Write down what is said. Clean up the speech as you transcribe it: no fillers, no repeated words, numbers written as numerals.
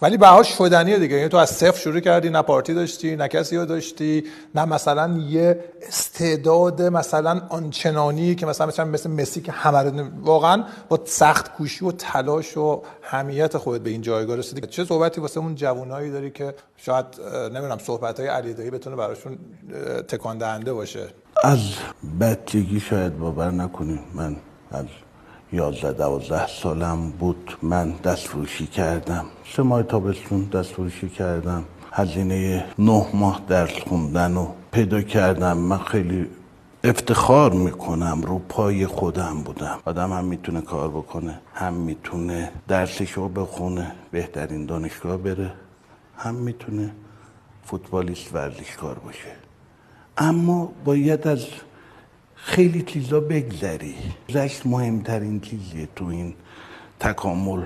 ولی بهاش شدنیه دیگه. یعنی تو از صفر شروع کردی، نه پارتی داشتی، نه کسی رو داشتی، نه مثلا یه استعداد مثلا آنچنانی که مثلا مثل مسی که همه رو واقعا با سخت کوشی و تلاش و حمیت خودت به این جایگاه رسیدی. چه صحبتی واسه اون جوانایی داری که شاید نمیدونم صحبت‌های علی دایی بتونه براشون تکان دهنده باشه؟ از بچگی شاید باور نکنیم، من از 11-12 سالم بود من دستفروشی کردم. 3 ماه تابستون دستفروشی کردم. هزینه 9 ماه درس خوندن رو پیدا کردم. من خیلی افتخار میکنم رو پای خودم بودم. آدم هم میتونه کار بکنه، هم میتونه درسشو بخونه، بهترین دانشگاه بره، هم میتونه فوتبالیست ورزشکار باشه. اما باید از خیلی چیزا بگذری. زشت مهمترین چیزیه تو این تکامل.